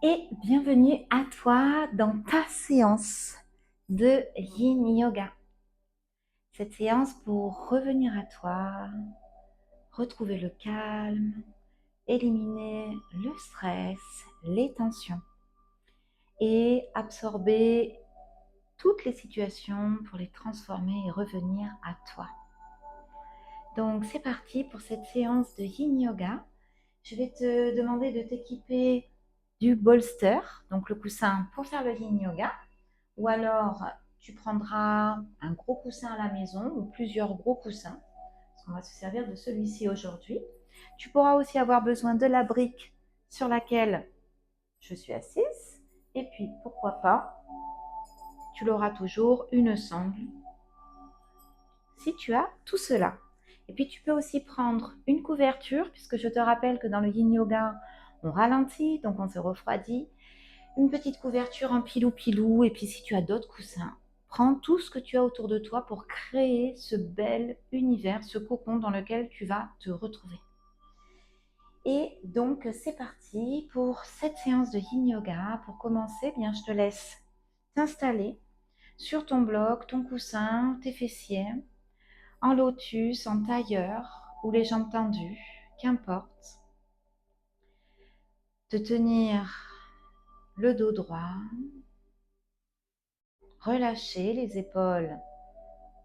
Et bienvenue à toi dans ta séance de Yin Yoga. Cette séance pour revenir à toi, retrouver le calme, éliminer le stress, les tensions et absorber toutes les situations pour les transformer et revenir à toi. Donc c'est parti pour cette séance de Yin Yoga. Je vais te demander de t'équiper du bolster, donc le coussin pour faire le Yin Yoga, ou alors tu prendras un gros coussin à la maison ou plusieurs gros coussins, parce qu'on va se servir de celui-ci aujourd'hui. Tu pourras aussi avoir besoin de la brique sur laquelle je suis assise, et puis pourquoi pas, tu l'auras toujours une sangle si tu as tout cela. Et puis tu peux aussi prendre une couverture, puisque je te rappelle que dans le Yin Yoga, on ralentit, donc on se refroidit. Une petite couverture en pilou-pilou, et puis si tu as d'autres coussins, prends tout ce que tu as autour de toi pour créer ce bel univers, ce cocon dans lequel tu vas te retrouver. Et donc c'est parti pour cette séance de Yin Yoga. Pour commencer, bien, je te laisse t'installer sur ton bloc, ton coussin, tes fessiers, en lotus, en tailleur ou les jambes tendues, qu'importe. De tenir le dos droit, relâcher les épaules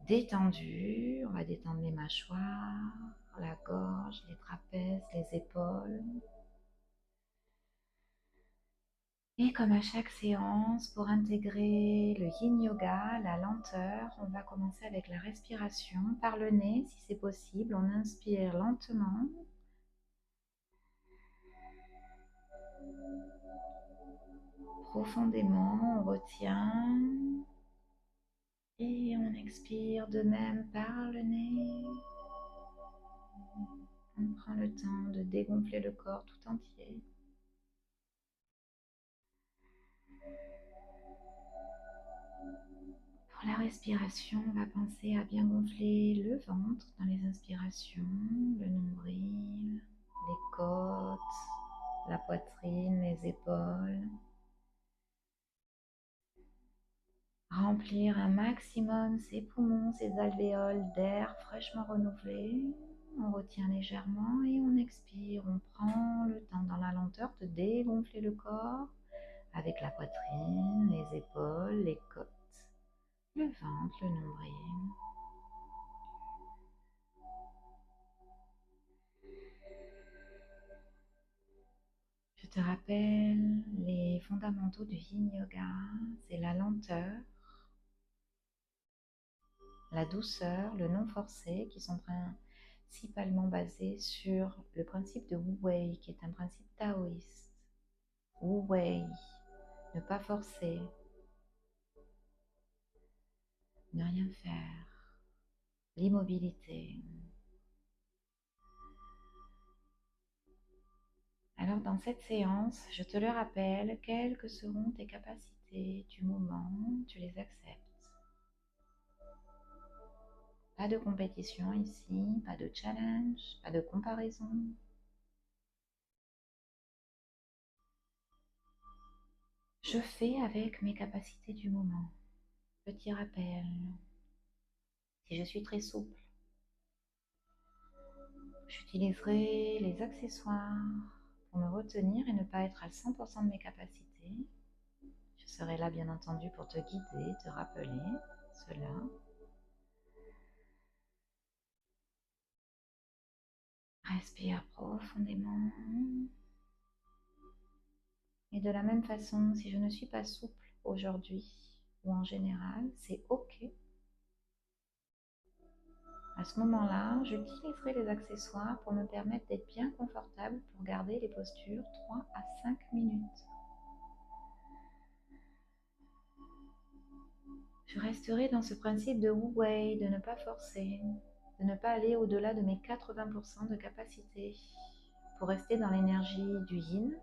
détendues. On va détendre les mâchoires, la gorge, les trapèzes, les épaules. Et comme à chaque séance, pour intégrer le Yin Yoga, la lenteur, on va commencer avec la respiration par le nez si c'est possible. On inspire lentement. Profondément, on retient. Et on expire de même par le nez. On prend le temps de dégonfler le corps tout entier. Pour la respiration, on va penser à bien gonfler le ventre dans les inspirations, le nombril, les côtes, la poitrine, les épaules. Remplir un maximum ses poumons, ses alvéoles d'air fraîchement renouvelé. On retient légèrement et on expire. On prend le temps dans la lenteur de dégonfler le corps avec la poitrine, les épaules, les côtes, le ventre, le nombril. Je te rappelle les fondamentaux du Yin Yoga, c'est la lenteur, la douceur, le non forcé, qui sont principalement basés sur le principe de Wu Wei, qui est un principe taoïste. Wu Wei, ne pas forcer, ne rien faire, l'immobilité. Alors dans cette séance, je te le rappelle, quelles que seront tes capacités du moment, tu les acceptes. Pas de compétition ici, pas de challenge, pas de comparaison. Je fais avec mes capacités du moment. Petit rappel, si je suis très souple, j'utiliserai les accessoires pour me retenir et ne pas être à 100% de mes capacités. Je serai là bien entendu pour te guider, te rappeler cela. Respire profondément. Et de la même façon, si je ne suis pas souple aujourd'hui ou en général, c'est ok. À ce moment-là, j'utiliserai les accessoires pour me permettre d'être bien confortable pour garder les postures 3 à 5 minutes. Je resterai dans ce principe de Wu Wei, de ne pas forcer. de ne pas aller au-delà de mes 80% de capacité pour rester dans l'énergie du yin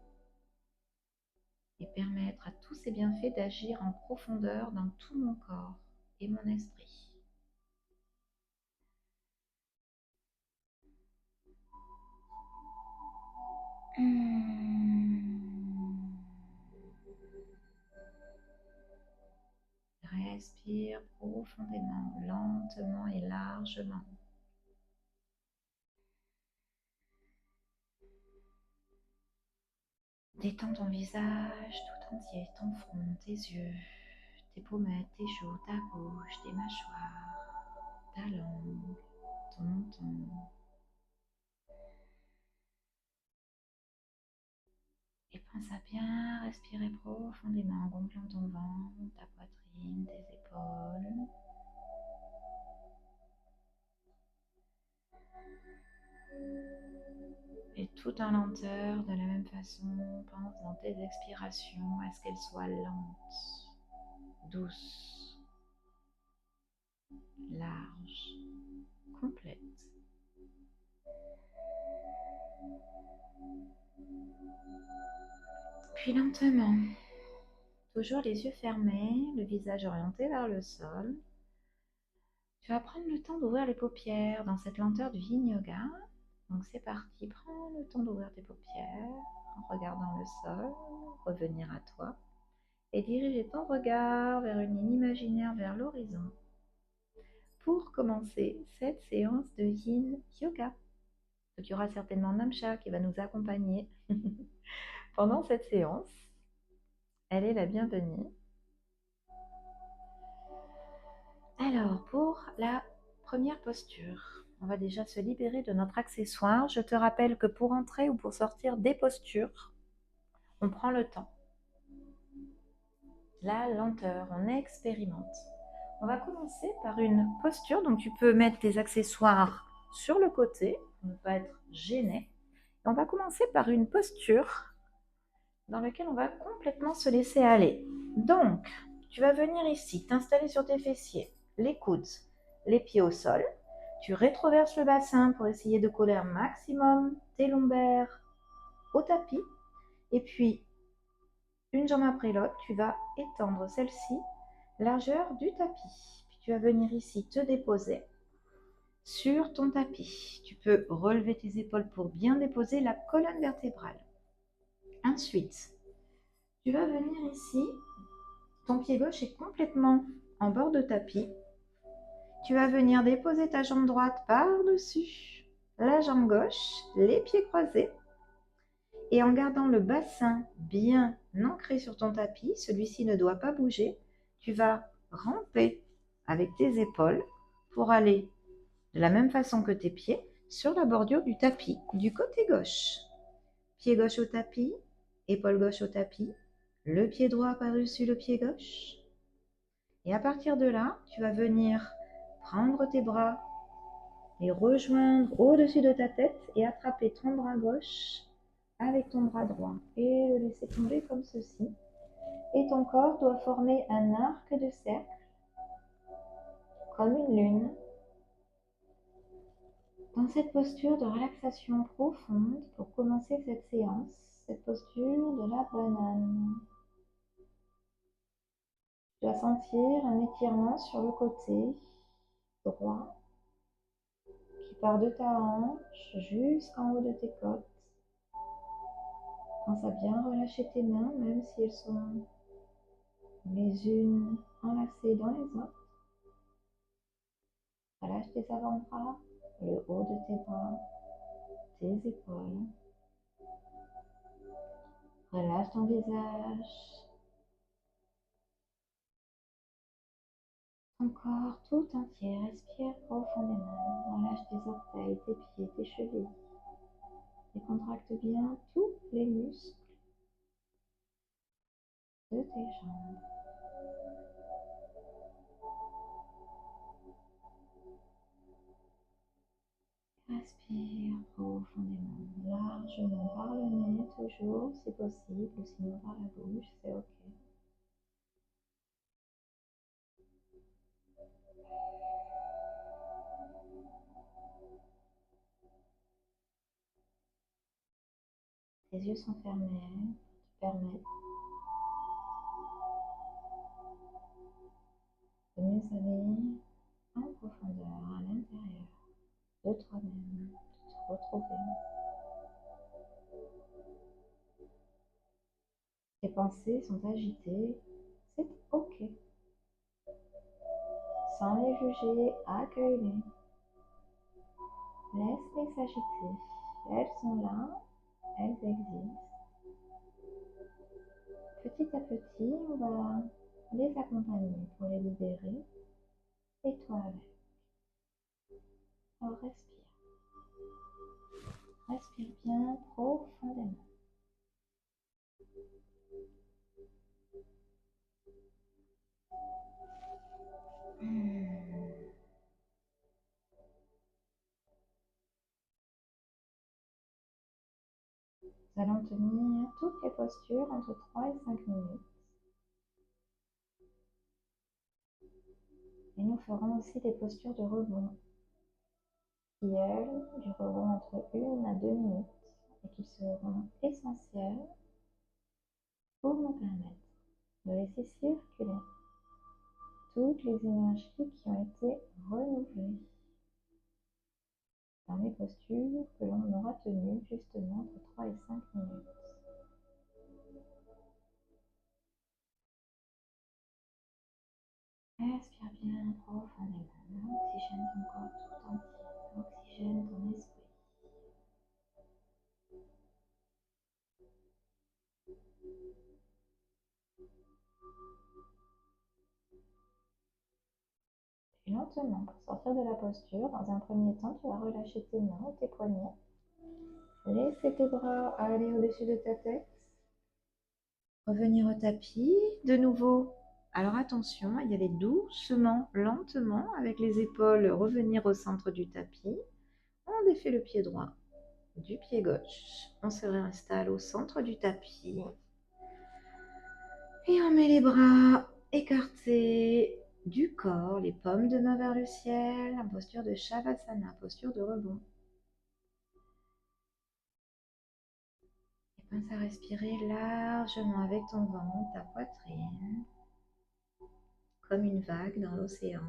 et permettre à tous ces bienfaits d'agir en profondeur dans tout mon corps et mon esprit. Respire profondément, lentement et largement. Détends ton visage tout entier, ton front, tes yeux, tes pommettes, tes joues, ta bouche, tes mâchoires, ta langue, ton menton. Et pense à bien respirer profondément en gonflant ton ventre, ta poitrine, tes épaules. Et tout en lenteur, de la même façon, pense dans tes expirations à ce qu'elles soient lentes, douces, larges, complètes. Puis lentement, toujours les yeux fermés, le visage orienté vers le sol, tu vas prendre le temps d'ouvrir les paupières dans cette lenteur du Yin Yoga. Donc c'est parti, prends le temps d'ouvrir tes paupières en regardant le sol, revenir à toi et diriger ton regard vers une ligne imaginaire vers l'horizon pour commencer cette séance de Yin Yoga. Donc, il y aura certainement Namcha qui va nous accompagner pendant cette séance. Elle est la bienvenue. Alors, pour la première posture, on va déjà se libérer de notre accessoire. Je te rappelle que pour entrer ou pour sortir des postures, on prend le temps. La lenteur, on expérimente. On va commencer par une posture, donc tu peux mettre tes accessoires sur le côté pour ne pas être gêné. Et on va commencer par une posture dans laquelle on va complètement se laisser aller. Donc, tu vas venir ici, t'installer sur tes fessiers, les coudes, les pieds au sol. Tu rétroverses le bassin pour essayer de coller un maximum tes lombaires au tapis. Et puis, une jambe après l'autre, tu vas étendre celle-ci, largeur du tapis. Puis tu vas venir ici te déposer sur ton tapis. Tu peux relever tes épaules pour bien déposer la colonne vertébrale. Ensuite, tu vas venir ici, ton pied gauche est complètement en bord de tapis. Tu vas venir déposer ta jambe droite par-dessus la jambe gauche, les pieds croisés. Et en gardant le bassin bien ancré sur ton tapis, celui-ci ne doit pas bouger, tu vas ramper avec tes épaules pour aller de la même façon que tes pieds sur la bordure du tapis du côté gauche. Pied gauche au tapis, épaule gauche au tapis, le pied droit par-dessus le pied gauche. Et à partir de là, tu vas venir prendre tes bras, les rejoindre au-dessus de ta tête et attraper ton bras gauche avec ton bras droit et le laisser tomber comme ceci. Et ton corps doit former un arc de cercle, comme une lune, dans cette posture de relaxation profonde pour commencer cette séance, cette posture de la banane. Tu vas sentir un étirement sur le côté droit qui part de ta hanche jusqu'en haut de tes côtes. Pense à bien relâcher tes mains, même si elles sont les unes enlacées dans les autres. Relâche tes avant-bras, le haut de tes bras, tes épaules. Relâche ton visage, ton corps tout entier. Respire profondément. Relâche tes orteils, tes pieds, tes chevilles. Et contracte bien tous les muscles de tes jambes. Respire profondément, largement par le nez, toujours si possible, ou sinon par la bouche, c'est ok. Les yeux sont fermés, te permettent de mieux aller en profondeur à l'intérieur de toi-même, de te retrouver. Tes pensées sont agitées, c'est ok. Sans les juger, accueille-les. Laisse-les s'agiter. Elles sont là, elles existent. Petit à petit, on va les accompagner pour les libérer. Et toi avec. Alors respire. Respire bien profondément. Nous allons tenir toutes les postures entre 3 et 5 minutes. Et nous ferons aussi des postures de rebond qui, elles, dureront entre 1 à 2 minutes et qui seront essentielles pour nous permettre de laisser circuler toutes les énergies qui ont été renouvelées dans les postures que l'on aura tenues justement entre 3 et 5 minutes. Respire bien profondément, oxygène ton corps tout entier, oxygène ton esprit. Et lentement, pour sortir de la posture, dans un premier temps, tu vas relâcher tes mains ou tes poignets. Laisser tes bras aller au-dessus de ta tête. Revenir au tapis. De nouveau, alors attention, y aller doucement, lentement, avec les épaules, revenir au centre du tapis. On défait le pied droit du pied gauche. On se réinstalle au centre du tapis. Et on met les bras écartés du corps, les paumes de main vers le ciel, en posture de Shavasana, posture de rebond. Et pense à respirer largement avec ton ventre, ta poitrine, comme une vague dans l'océan.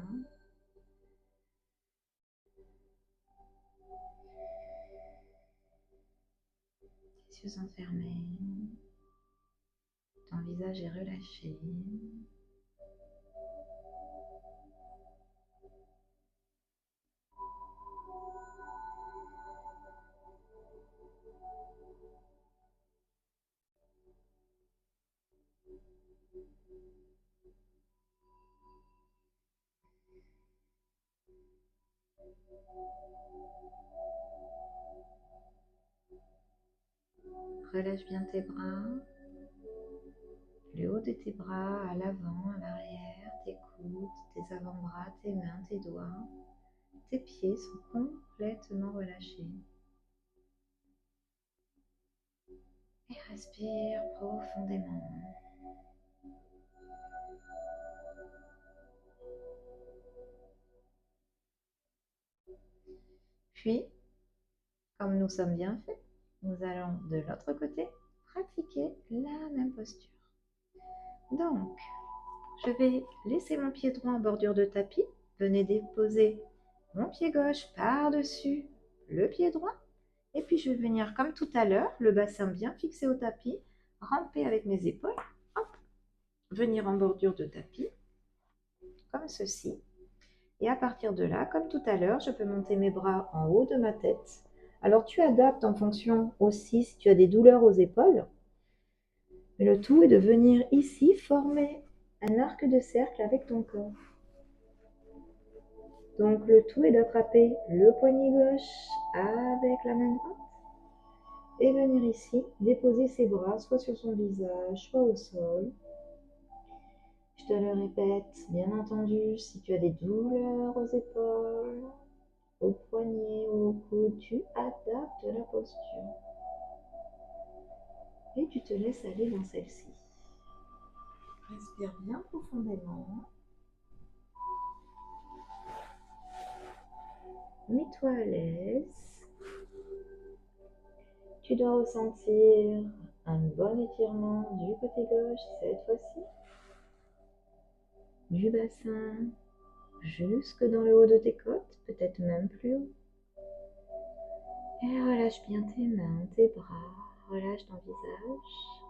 Les yeux sont fermés, ton visage est relâché. Relâche bien tes bras, le haut de tes bras à l'avant, à l'arrière, tes coudes, tes avant-bras, tes mains, tes doigts. Tes pieds sont complètement relâchés. Et respire profondément. Puis, comme nous sommes bien faits, nous allons de l'autre côté pratiquer la même posture. Donc, je vais laisser mon pied droit en bordure de tapis. Venez déposer mon pied gauche par-dessus le pied droit. Et puis, je vais venir comme tout à l'heure, le bassin bien fixé au tapis, ramper avec mes épaules. Hop, venir en bordure de tapis, comme ceci. Et à partir de là, comme tout à l'heure, je peux monter mes bras en haut de ma tête. Alors, tu adaptes en fonction aussi si tu as des douleurs aux épaules. Mais le tout est de venir ici former un arc de cercle avec ton corps. Donc le tout est d'attraper le poignet gauche avec la main droite et venir ici déposer ses bras soit sur son visage, soit au sol. Je te le répète, bien entendu, si tu as des douleurs aux épaules, au poignet ou au coude, tu adaptes la posture. Et tu te laisses aller dans celle-ci. Respire bien profondément. Mets-toi à l'aise. Tu dois ressentir un bon étirement du côté gauche cette fois-ci, du bassin jusque dans le haut de tes côtes, peut-être même plus haut. Et relâche bien tes mains, tes bras, relâche ton visage.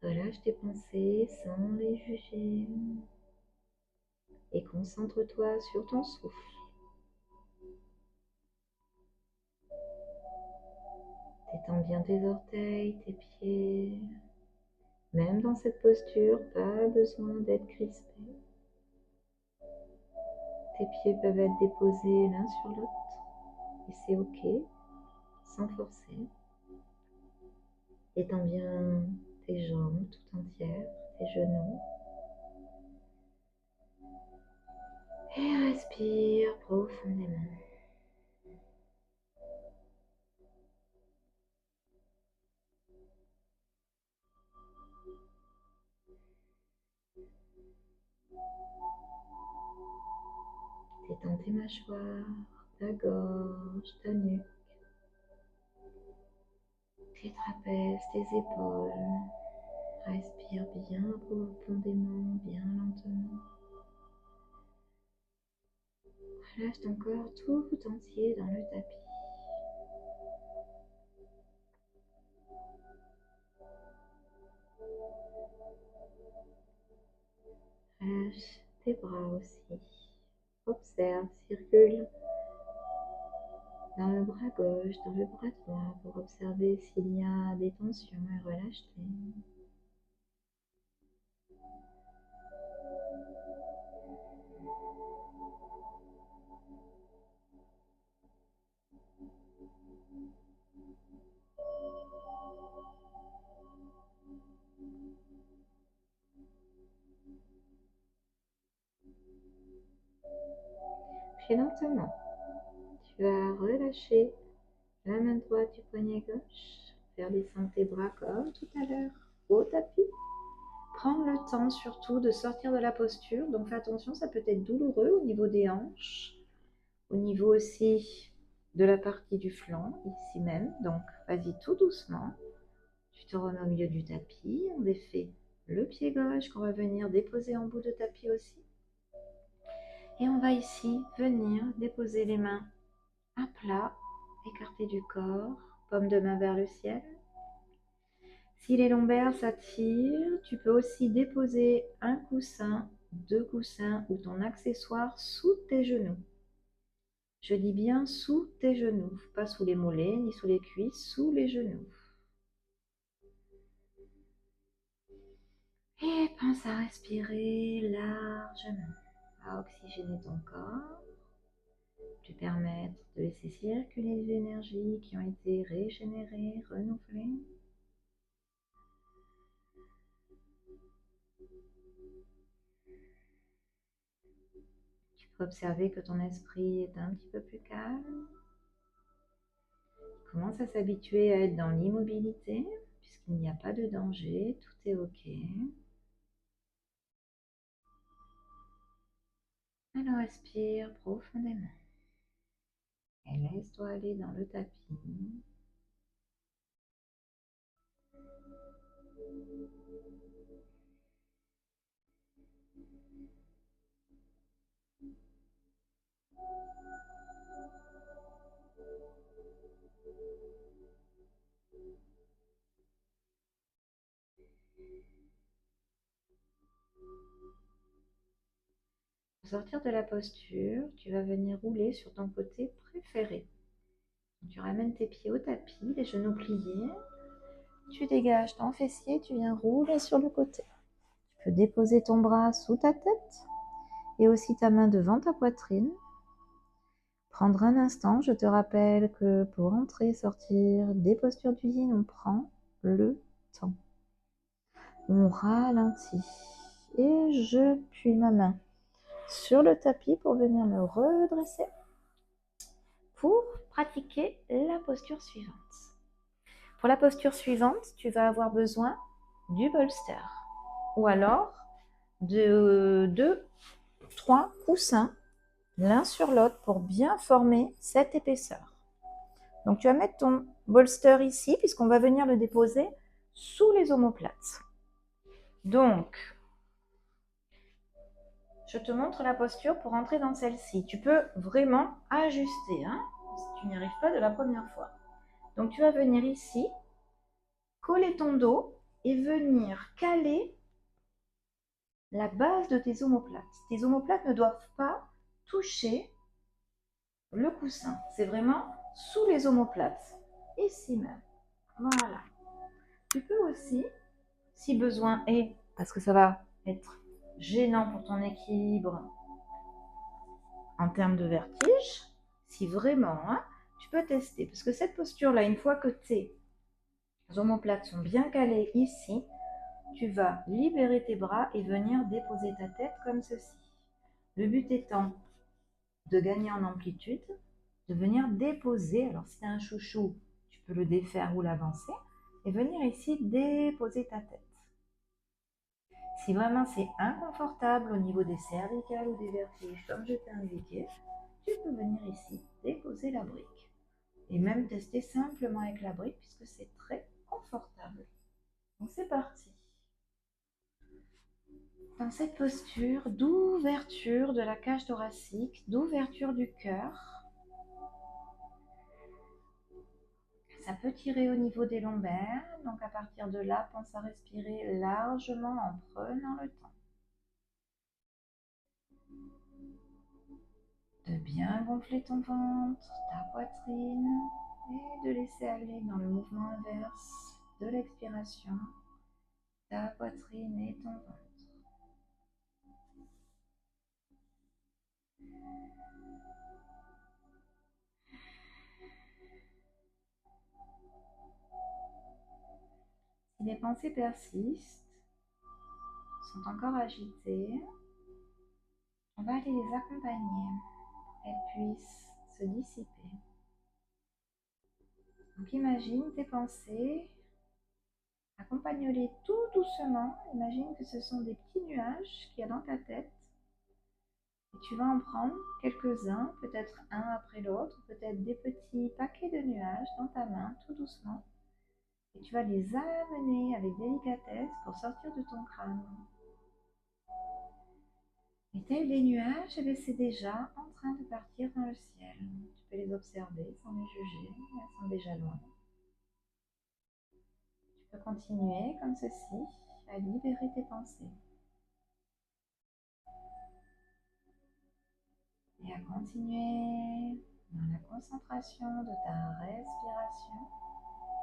Relâche tes pensées sans les juger. Et concentre-toi sur ton souffle. Détends bien tes orteils, tes pieds. Même dans cette posture, pas besoin d'être crispé. Tes pieds peuvent être déposés l'un sur l'autre. Et c'est ok, sans forcer. Étends bien tes jambes tout entières, tes genoux. Et respire profondément. Détends tes mâchoires, ta gorge, ta nuque, tes trapèzes, tes épaules. Respire bien profondément, bien lentement. Relâche ton corps tout entier dans le tapis. Relâche tes bras aussi. Observe, circule dans le bras gauche, dans le bras droit pour observer s'il y a des tensions et relâche-les. Puis lentement, tu vas relâcher la main droite du poignet gauche, faire descendre tes bras comme tout à l'heure au tapis. Prends le temps surtout de sortir de la posture, donc fais attention, ça peut être douloureux au niveau des hanches, au niveau aussi de la partie du flanc, ici même, donc vas-y tout doucement. Tu te remets au milieu du tapis, on défait le pied gauche qu'on va venir déposer en bout de tapis aussi. Et on va ici venir déposer les mains à plat, écartées du corps, paume de main vers le ciel. Si les lombaires s'attirent, tu peux aussi déposer un coussin, deux coussins ou ton accessoire sous tes genoux. Je dis bien sous tes genoux, pas sous les mollets ni sous les cuisses, sous les genoux. Et pense à respirer largement, à oxygéner ton corps, te permettre de laisser circuler les énergies qui ont été régénérées, renouvelées. Tu peux observer que ton esprit est un petit peu plus calme. Commence à s'habituer à être dans l'immobilité, puisqu'il n'y a pas de danger, tout est ok. Alors respire profondément. Et laisse-toi aller dans le tapis. Pour sortir de la posture, tu vas venir rouler sur ton côté préféré. Tu ramènes tes pieds au tapis, les genoux pliés. Tu dégages ton fessier, tu viens rouler sur le côté. Tu peux déposer ton bras sous ta tête et aussi ta main devant ta poitrine. Prendre un instant, je te rappelle que pour entrer et sortir des postures du yin, on prend le temps. On ralentit et je puis ma main sur le tapis pour venir me redresser pour pratiquer la posture suivante. Pour la posture suivante, tu vas avoir besoin du bolster ou alors de 2, 3 coussins l'un sur l'autre pour bien former cette épaisseur. Donc tu vas mettre ton bolster ici puisqu'on va venir le déposer sous les omoplates. Donc, je te montre la posture pour entrer dans celle-ci. Tu peux vraiment ajuster hein, si tu n'y arrives pas de la première fois. Donc tu vas venir ici, coller ton dos et venir caler la base de tes omoplates. Tes omoplates ne doivent pas toucher le coussin. C'est vraiment sous les omoplates, ici même. Voilà. Tu peux aussi, si besoin est, parce que ça va être gênant pour ton équilibre en termes de vertige, si vraiment, hein, tu peux tester. Parce que cette posture-là, une fois que tes omoplates sont bien calées ici, tu vas libérer tes bras et venir déposer ta tête comme ceci. Le but étant de gagner en amplitude, de venir déposer, alors si tu as un chouchou, tu peux le défaire ou l'avancer, et venir ici déposer ta tête. Si vraiment c'est inconfortable au niveau des cervicales ou des vertiges, comme je t'ai indiqué, tu peux venir ici déposer la brique. Et même tester simplement avec la brique puisque c'est très confortable. Donc c'est parti. Dans cette posture d'ouverture de la cage thoracique, d'ouverture du cœur, ça peut tirer au niveau des lombaires. Donc à partir de là, pense à respirer largement en prenant le temps de bien gonfler ton ventre, ta poitrine et de laisser aller dans le mouvement inverse de l'expiration ta poitrine et ton ventre. Si les pensées persistent, sont encore agitées, on va aller les accompagner pour qu'elles puissent se dissiper. Donc imagine tes pensées, accompagne-les tout doucement. Imagine que ce sont des petits nuages qu'il y a dans ta tête. Et tu vas en prendre quelques-uns, peut-être un après l'autre, peut-être des petits paquets de nuages dans ta main, tout doucement. Et tu vas les amener avec délicatesse pour sortir de ton crâne. Et tels des nuages, c'est déjà en train de partir dans le ciel. Tu peux les observer sans les juger, elles sont déjà loin. Tu peux continuer comme ceci à libérer tes pensées. Et à continuer dans la concentration de ta respiration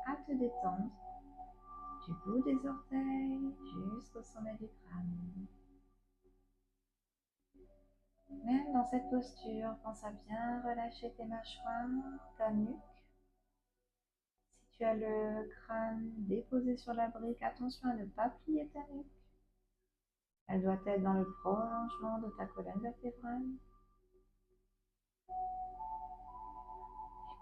à te détendre du bout des orteils jusqu'au sommet du crâne. Même dans cette posture, pense à bien relâcher tes mâchoires, ta nuque. Si tu as le crâne déposé sur la brique, attention à ne pas plier ta nuque. Elle doit être dans le prolongement de ta colonne vertébrale.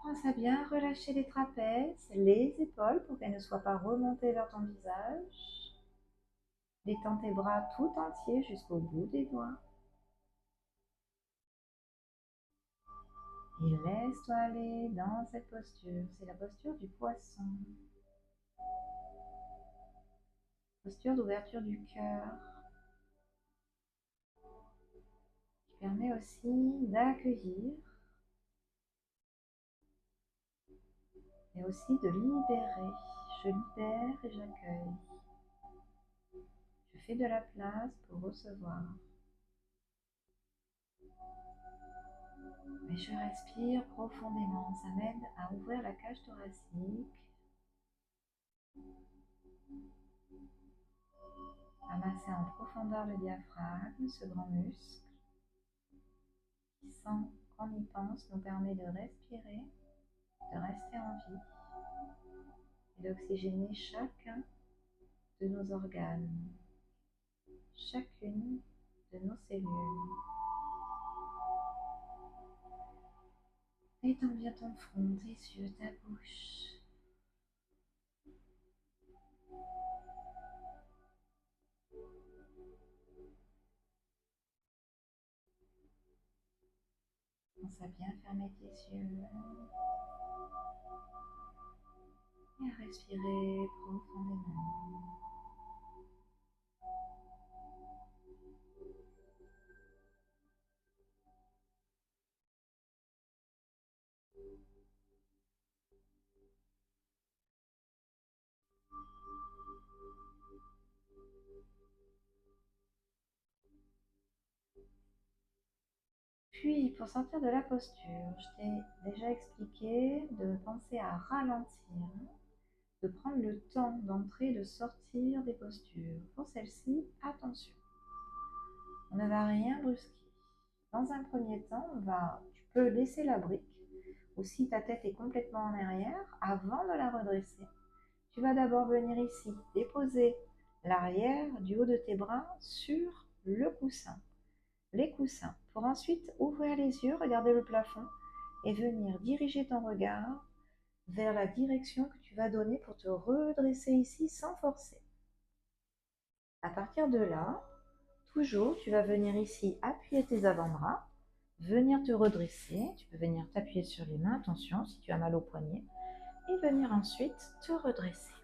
Pense à bien relâcher les trapèzes, les épaules pour qu'elles ne soient pas remontées vers ton visage. Détends tes bras tout entiers jusqu'au bout des doigts. Et laisse-toi aller dans cette posture. C'est la posture du poisson. Posture d'ouverture du cœur. Qui permet aussi d'accueillir et aussi de libérer. Je libère et j'accueille. Je fais de la place pour recevoir. Et je respire profondément. Ça m'aide à ouvrir la cage thoracique. À masser en profondeur le diaphragme, ce grand muscle qui, sans qu'on y pense, nous permet de respirer, de rester en vie et d'oxygéner chacun de nos organes, chacune de nos cellules. Étends bien ton front, tes yeux, ta bouche. à bien fermer tes yeux et à respirer profondément. Puis, pour sortir de la posture, je t'ai déjà expliqué de penser à ralentir, de prendre le temps d'entrer et de sortir des postures. Pour celle-ci, attention, on ne va rien brusquer. Dans un premier temps, tu peux laisser la brique, ou si ta tête est complètement en arrière, avant de la redresser. Tu vas d'abord venir ici, déposer l'arrière du haut de tes bras sur le coussin, les coussins, pour ensuite ouvrir les yeux, regarder le plafond et venir diriger ton regard vers la direction que tu vas donner pour te redresser ici sans forcer. À partir de là, toujours, tu vas venir ici appuyer tes avant-bras, venir te redresser. Tu peux venir t'appuyer sur les mains, attention si tu as mal au poignet, et venir ensuite te redresser.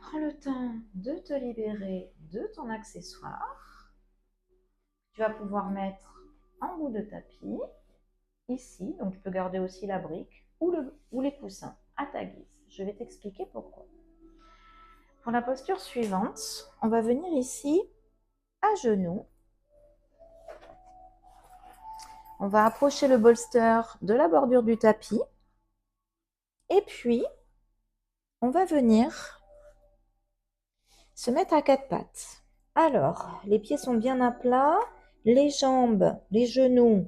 Prends le temps de te libérer de ton accessoire. Tu vas pouvoir mettre en bout de tapis, ici, donc tu peux garder aussi la brique ou les coussins à ta guise. Je vais t'expliquer pourquoi. Pour la posture suivante, on va venir ici à genoux. On va approcher le bolster de la bordure du tapis. Et puis, on va venir se mettre à quatre pattes. Alors, les pieds sont bien à plat, les jambes, les genoux,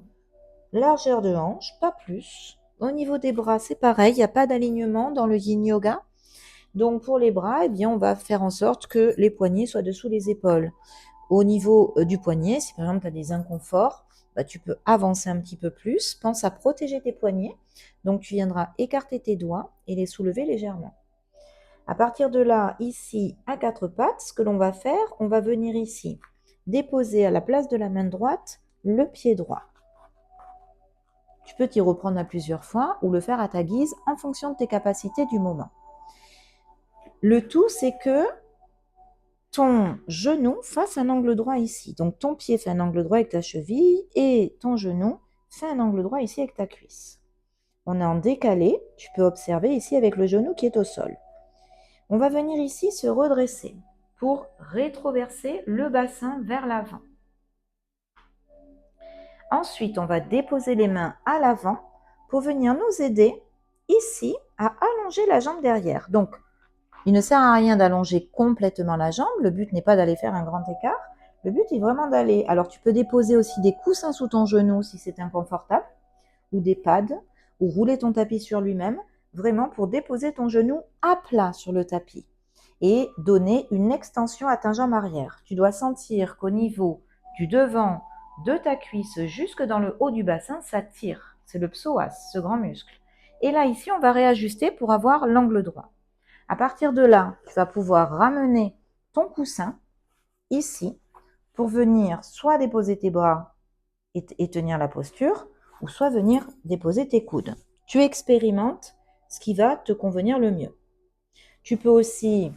largeur de hanche, pas plus. Au niveau des bras, c'est pareil, il n'y a pas d'alignement dans le yin yoga. Donc pour les bras, eh bien, on va faire en sorte que les poignets soient dessous les épaules. Au niveau du poignet, si par exemple tu as des inconforts, tu peux avancer un petit peu plus. Pense à protéger tes poignets. Donc tu viendras écarter tes doigts et les soulever légèrement. À partir de là, ici, à quatre pattes, ce que l'on va faire, on va venir ici déposer à la place de la main droite le pied droit. Tu peux t'y reprendre à plusieurs fois ou le faire à ta guise en fonction de tes capacités du moment. Le tout, c'est que ton genou fasse un angle droit ici. Donc ton pied fait un angle droit avec ta cheville et ton genou fait un angle droit ici avec ta cuisse. On est en décalé, tu peux observer ici avec le genou qui est au sol. On va venir ici se redresser pour rétroverser le bassin vers l'avant. Ensuite, on va déposer les mains à l'avant pour venir nous aider ici à allonger la jambe derrière. Donc, il ne sert à rien d'allonger complètement la jambe. Le but n'est pas d'aller faire un grand écart. Le but est vraiment d'aller. Alors, tu peux déposer aussi des coussins sous ton genou si c'est inconfortable, ou des pads, ou rouler ton tapis sur lui-même, vraiment pour déposer ton genou à plat sur le tapis et donner une extension à ta jambe arrière. Tu dois sentir qu'au niveau du devant de ta cuisse jusque dans le haut du bassin, ça tire. C'est le psoas, ce grand muscle. Et là, ici, on va réajuster pour avoir l'angle droit. À partir de là, tu vas pouvoir ramener ton coussin ici pour venir soit déposer tes bras et tenir la posture, ou soit venir déposer tes coudes. Tu expérimentes ce qui va te convenir le mieux. Tu peux aussi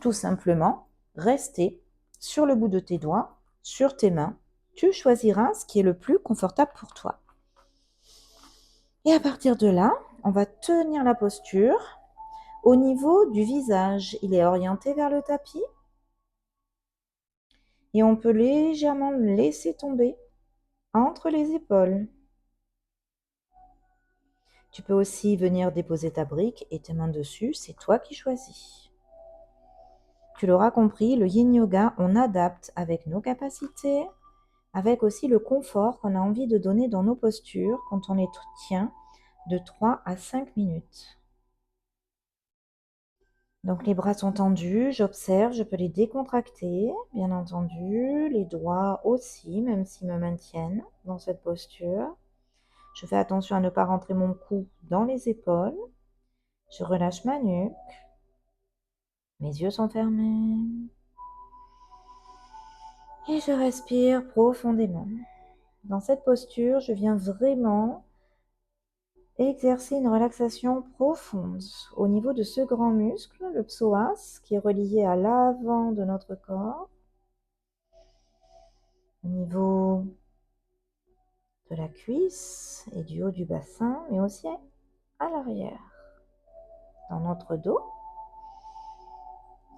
tout simplement rester sur le bout de tes doigts, sur tes mains. Tu choisiras ce qui est le plus confortable pour toi. Et à partir de là, on va tenir la posture. Au niveau du visage, il est orienté vers le tapis. Et on peut légèrement le laisser tomber entre les épaules. Tu peux aussi venir déposer ta brique et tes mains dessus, c'est toi qui choisis. Tu l'auras compris, le yin yoga, on adapte avec nos capacités, avec aussi le confort qu'on a envie de donner dans nos postures quand on les tient de 3 à 5 minutes. Donc les bras sont tendus, j'observe, je peux les décontracter, bien entendu, les doigts aussi, même s'ils me maintiennent dans cette posture. Je fais attention à ne pas rentrer mon cou dans les épaules. Je relâche ma nuque. Mes yeux sont fermés. Et je respire profondément. dans cette posture, je viens vraiment exercer une relaxation profonde au niveau de ce grand muscle, le psoas, qui est relié à l'avant de notre corps, au niveau de la cuisse et du haut du bassin, mais aussi à l'arrière. Dans notre dos,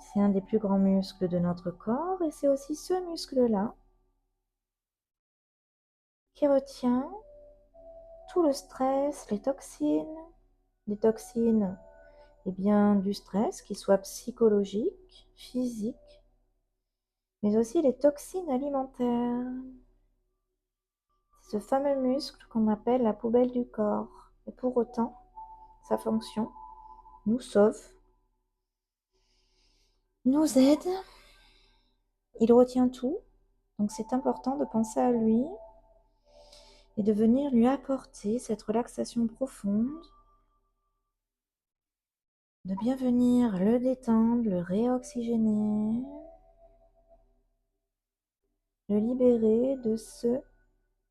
c'est un des plus grands muscles de notre corps et c'est aussi ce muscle-là qui retient tout le stress, les toxines, eh bien, du stress, qui soit psychologique, physique, mais aussi les toxines alimentaires. C'est ce fameux muscle qu'on appelle la poubelle du corps. Et pour autant, sa fonction nous sauve, nous aide, il retient tout. Donc c'est important de penser à lui et de venir lui apporter cette relaxation profonde, de bien venir le détendre, le réoxygéner, le libérer de ce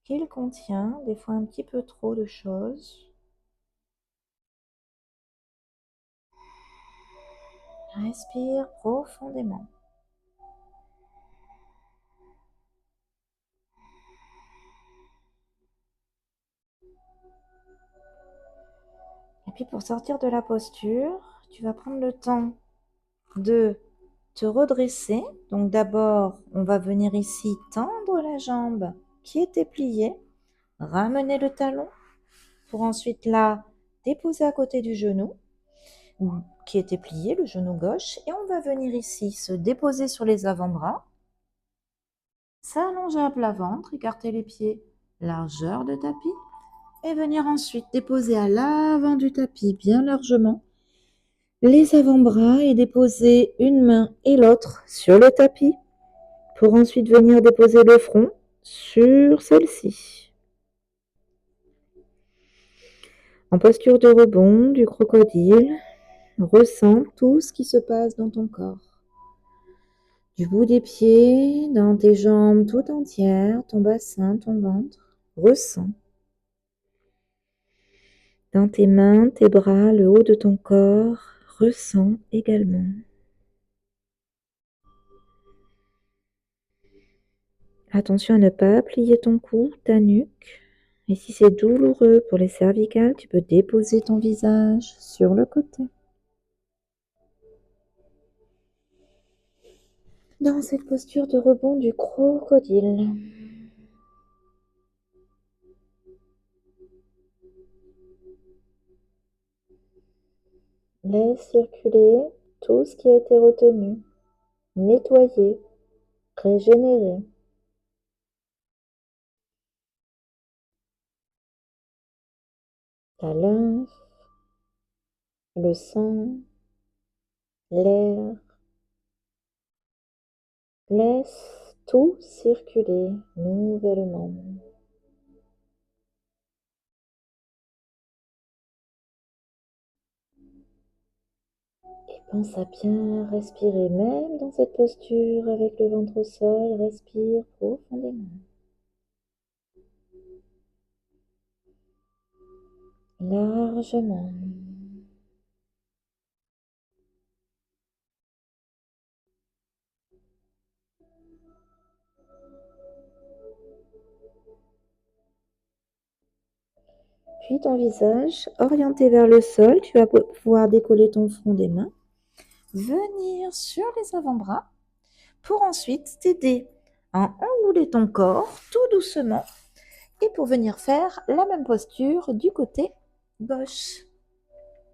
qu'il contient, des fois un petit peu trop de choses. Respire profondément. Et puis pour sortir de la posture, tu vas prendre le temps de te redresser. Donc d'abord, on va venir ici tendre la jambe qui était pliée, ramener le talon pour ensuite la déposer à côté du genou qui était plié, le genou gauche, et on va venir ici se déposer sur les avant-bras, s'allonger à plat ventre, écarter les pieds, largeur de tapis, et venir ensuite déposer à l'avant du tapis bien largement les avant-bras et déposer une main et l'autre sur le tapis pour ensuite venir déposer le front sur celle-ci. En posture de rebond du crocodile, ressens tout ce qui se passe dans ton corps. Du bout des pieds, dans tes jambes tout entières, ton bassin, ton ventre, ressens. Dans tes mains, tes bras, le haut de ton corps, ressens également. Attention à ne pas plier ton cou, ta nuque. Et si c'est douloureux pour les cervicales, tu peux déposer ton visage sur le côté. Dans cette posture de rebond du crocodile. Laisse circuler tout ce qui a été retenu, nettoyer, régénérer. Ta lymphe, le sang, l'air. Laisse tout circuler nouvellement. Et pense à bien respirer, même dans cette posture avec le ventre au sol, respire profondément. Largement. Puis ton visage orienté vers le sol, tu vas pouvoir décoller ton front des mains, venir sur les avant-bras pour ensuite t'aider à enrouler ton corps tout doucement et pour venir faire la même posture du côté gauche.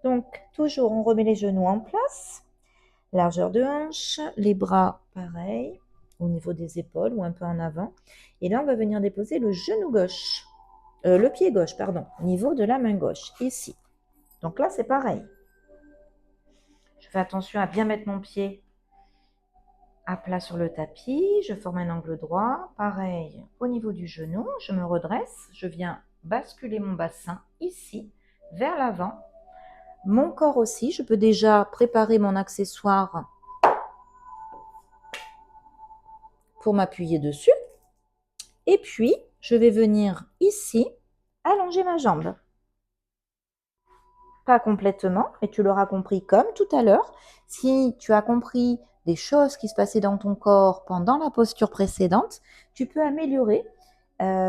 Donc, toujours, on remet les genoux en place, largeur de hanche, les bras pareil, au niveau des épaules ou un peu en avant. Et là, on va venir déposer le genou gauche, le pied gauche, pardon, au niveau de la main gauche, ici. Donc là, c'est pareil. Je fais attention à bien mettre mon pied à plat sur le tapis, je forme un angle droit, pareil au niveau du genou, je me redresse, je viens basculer mon bassin ici, vers l'avant. Mon corps aussi, je peux déjà préparer mon accessoire pour m'appuyer dessus. Et puis, je vais venir ici, allonger ma jambe. Pas complètement, mais tu l'auras compris comme tout à l'heure. Si tu as compris des choses qui se passaient dans ton corps pendant la posture précédente, tu peux améliorer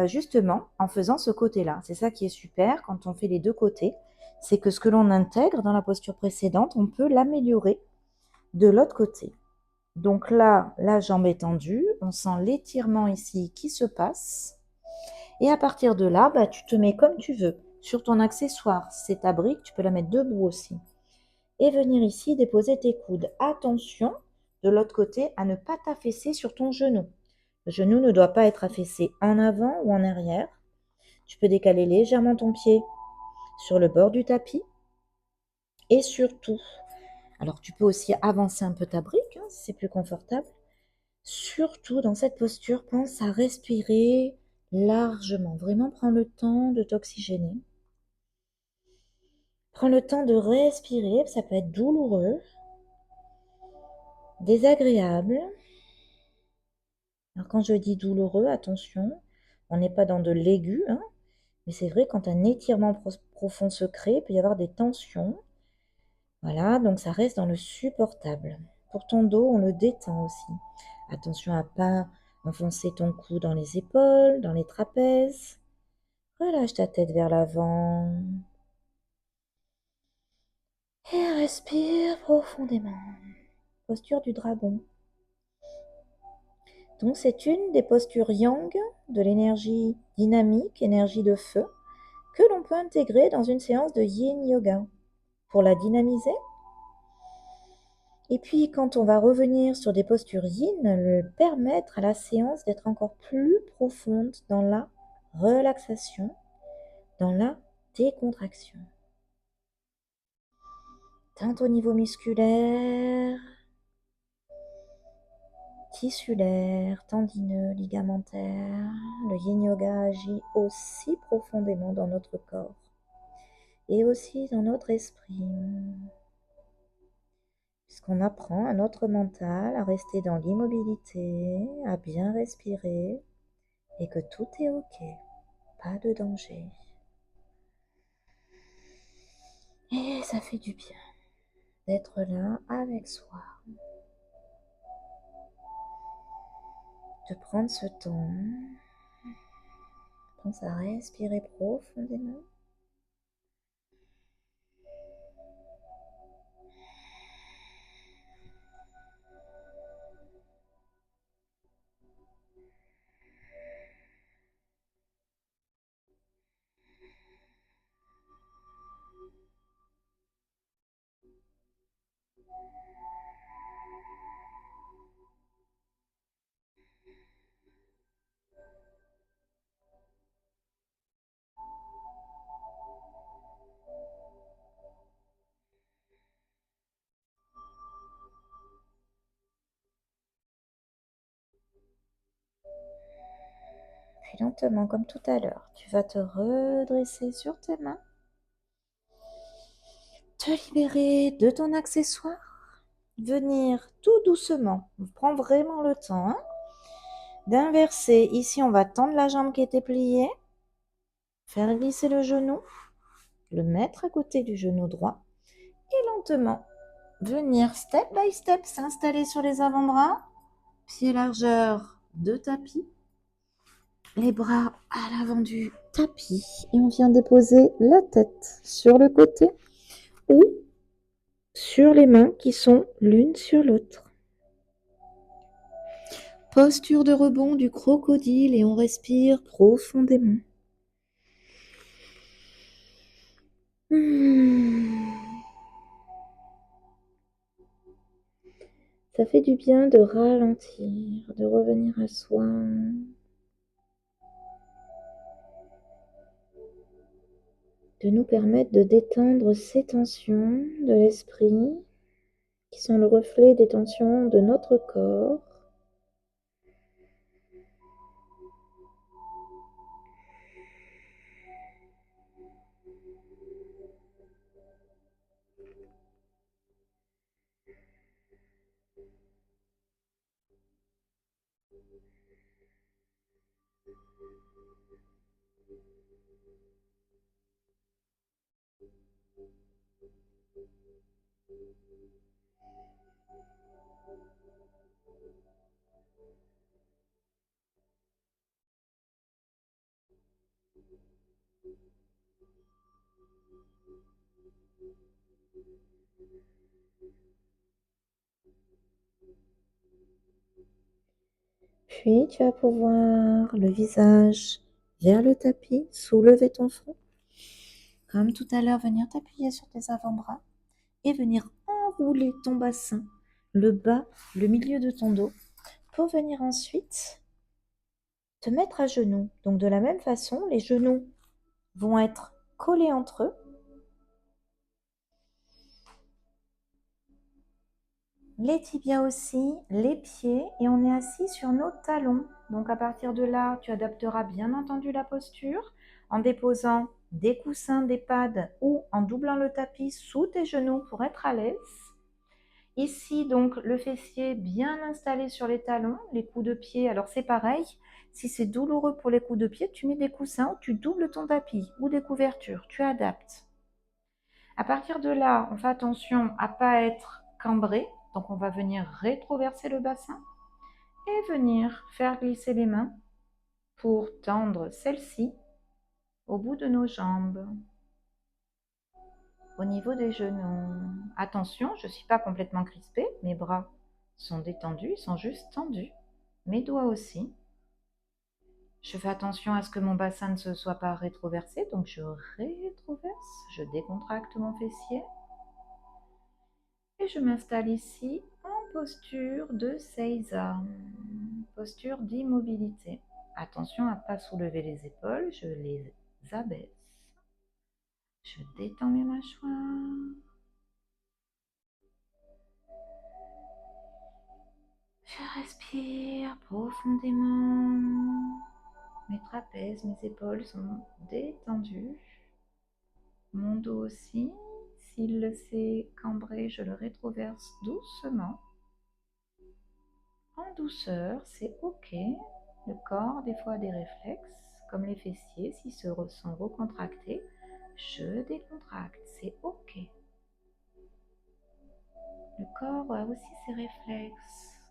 justement en faisant ce côté-là. C'est ça qui est super quand on fait les deux côtés. C'est que ce que l'on intègre dans la posture précédente, on peut l'améliorer de l'autre côté. Donc là, la jambe est tendue, on sent l'étirement ici qui se passe. Et à partir de là, bah, tu te mets comme tu veux sur ton accessoire. Si c'est ta brique, tu peux la mettre debout aussi. Et venir ici déposer tes coudes. Attention, de l'autre côté, à ne pas t'affaisser sur ton genou. Le genou ne doit pas être affaissé en avant ou en arrière. Tu peux décaler légèrement ton pied sur le bord du tapis. Et surtout, alors tu peux aussi avancer un peu ta brique si c'est plus confortable. Surtout dans cette posture, pense à respirer largement. Vraiment, prends le temps de t'oxygéner. Prends le temps de respirer, ça peut être douloureux, désagréable. Alors quand je dis douloureux, attention, on n'est pas dans de l'aigu, hein, mais c'est vrai quand un étirement profond se crée, il peut y avoir des tensions. Voilà, donc ça reste dans le supportable. Pour ton dos, on le détend aussi. Attention à pas enfoncer ton cou dans les épaules, dans les trapèzes. Relâche ta tête vers l'avant. Et respire profondément. Posture du dragon. Donc c'est une des postures yang de l'énergie dynamique, énergie de feu, que l'on peut intégrer dans une séance de yin yoga pour la dynamiser. Et puis quand on va revenir sur des postures yin, permettre à la séance d'être encore plus profonde dans la relaxation, dans la décontraction. Tant au niveau musculaire, tissulaire, tendineux, ligamentaire, le yin yoga agit aussi profondément dans notre corps et aussi dans notre esprit, puisqu'on apprend à notre mental à rester dans l'immobilité, à bien respirer et que tout est ok, pas de danger. Et ça fait du bien d'être là avec soi, de prendre ce temps. Pense à respirer profondément. Puis lentement, comme tout à l'heure, tu vas te redresser sur tes mains, te libérer de ton accessoire, venir tout doucement, prends vraiment le temps d'inverser. Ici, on va tendre la jambe qui était pliée, faire glisser le genou, le mettre à côté du genou droit et lentement venir step by step s'installer sur les avant-bras, pied largeur de tapis, les bras à l'avant du tapis et on vient déposer la tête sur le côté ou sur les mains qui sont l'une sur l'autre. Posture de rebond du crocodile et on respire profondément. Ça fait du bien de ralentir, de revenir à soi. De nous permettre de détendre ces tensions de l'esprit qui sont le reflet des tensions de notre corps. Puis tu vas pouvoir le visage vers le tapis, soulever ton front. Comme tout à l'heure, venir t'appuyer sur tes avant-bras et venir enrouler ton bassin, le bas, le milieu de ton dos, pour venir ensuite te mettre à genoux. Donc de la même façon, les genoux vont être collés entre eux. Les tibias aussi, les pieds, et on est assis sur nos talons. Donc à partir de là, tu adapteras bien entendu la posture en déposant des coussins, des pads ou en doublant le tapis sous tes genoux pour être à l'aise. Ici, donc, le fessier bien installé sur les talons, les coups de pied. Alors c'est pareil, si c'est douloureux pour les coups de pied, tu mets des coussins ou tu doubles ton tapis ou des couvertures, tu adaptes. À partir de là, on fait attention à ne pas être cambré. Donc on va venir rétroverser le bassin et venir faire glisser les mains pour tendre celle-ci au bout de nos jambes, au niveau des genoux. Attention, je ne suis pas complètement crispée, mes bras sont détendus, ils sont juste tendus, mes doigts aussi. Je fais attention à ce que mon bassin ne se soit pas rétroversé, donc je rétroverse, je décontracte mon fessier. Et je m'installe ici en posture de Seiza, posture d'immobilité. Attention à ne pas soulever les épaules, je les abaisse. Je détends mes mâchoires. Je respire profondément. Mes trapèzes, mes épaules sont détendues. Mon dos aussi. S'il s'est cambré, je le rétroverse doucement. En douceur, c'est ok. Le corps, des fois, a des réflexes, comme les fessiers, s'ils se sont recontractés, je décontracte, c'est ok. Le corps a aussi ses réflexes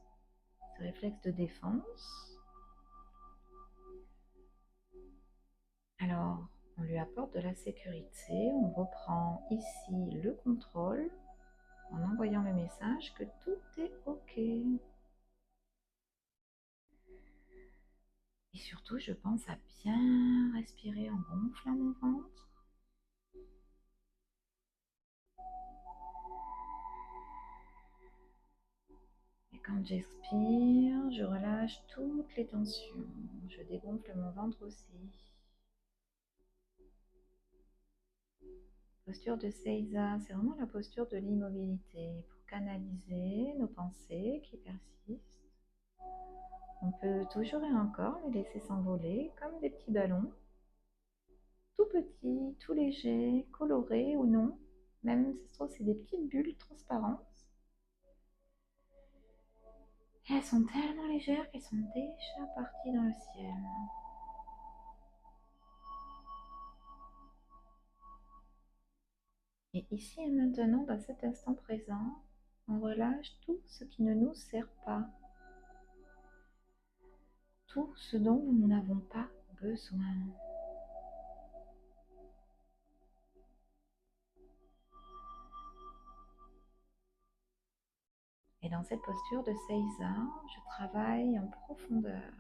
de défense. Alors, on lui apporte de la sécurité, on reprend ici le contrôle en envoyant le message que tout est ok. Et surtout, je pense à bien respirer en gonflant mon ventre. Et quand j'expire, je relâche toutes les tensions. Je dégonfle mon ventre aussi. Posture de Seiza, c'est vraiment la posture de l'immobilité pour canaliser nos pensées qui persistent. On peut toujours et encore les laisser s'envoler comme des petits ballons, tout petits, tout légers, colorés ou non. Même si c'est des petites bulles transparentes. Et elles sont tellement légères qu'elles sont déjà parties dans le ciel. Et ici et maintenant, dans cet instant présent, on relâche tout ce qui ne nous sert pas, tout ce dont nous n'avons pas besoin. Et dans cette posture de Seiza, je travaille en profondeur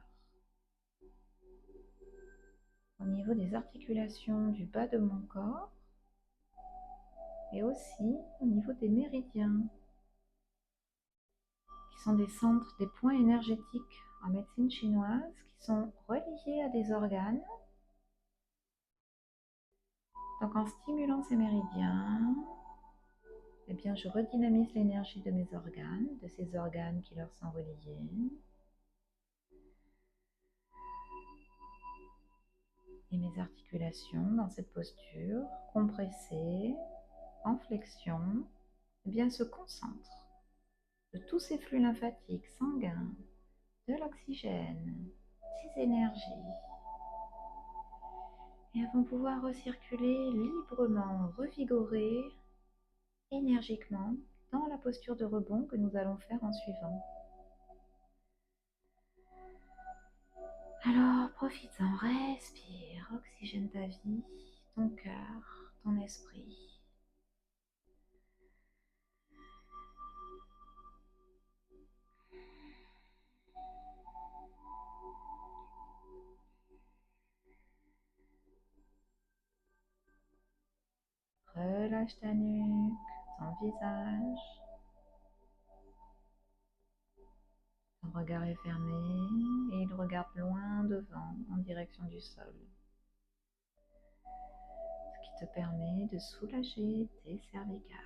au niveau des articulations du bas de mon corps et aussi au niveau des méridiens, qui sont des centres, des points énergétiques en médecine chinoise qui sont reliés à des organes. Donc en stimulant ces méridiens, eh bien, je redynamise l'énergie de mes organes, de ces organes qui leur sont reliés. Et mes articulations dans cette posture, compressées, en flexion, eh bien, se concentrent de tous ces flux lymphatiques sanguins, de l'oxygène, ces énergies. Et elles vont pouvoir recirculer librement, revigorer énergiquement dans la posture de rebond que nous allons faire en suivant. Alors profite-en, respire, oxygène ta vie, ton cœur, ton esprit. Relâche ta nuque, ton visage. Ton regard est fermé et il regarde loin devant, en direction du sol. Ce qui te permet de soulager tes cervicales.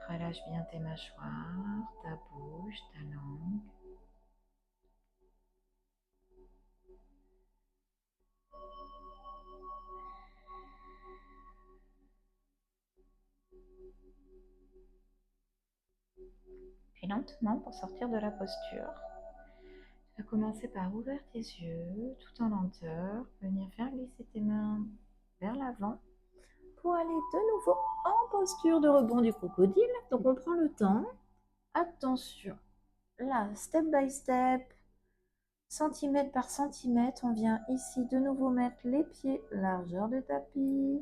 Relâche bien tes mâchoires, ta bouche, ta langue. Puis lentement, pour sortir de la posture, tu vas commencer par ouvrir tes yeux tout en lenteur, venir faire glisser tes mains vers l'avant pour aller de nouveau en posture de rebond du crocodile. Donc on prend le temps. Attention, là, step by step, centimètre par centimètre, on vient ici de nouveau mettre les pieds largeur de tapis,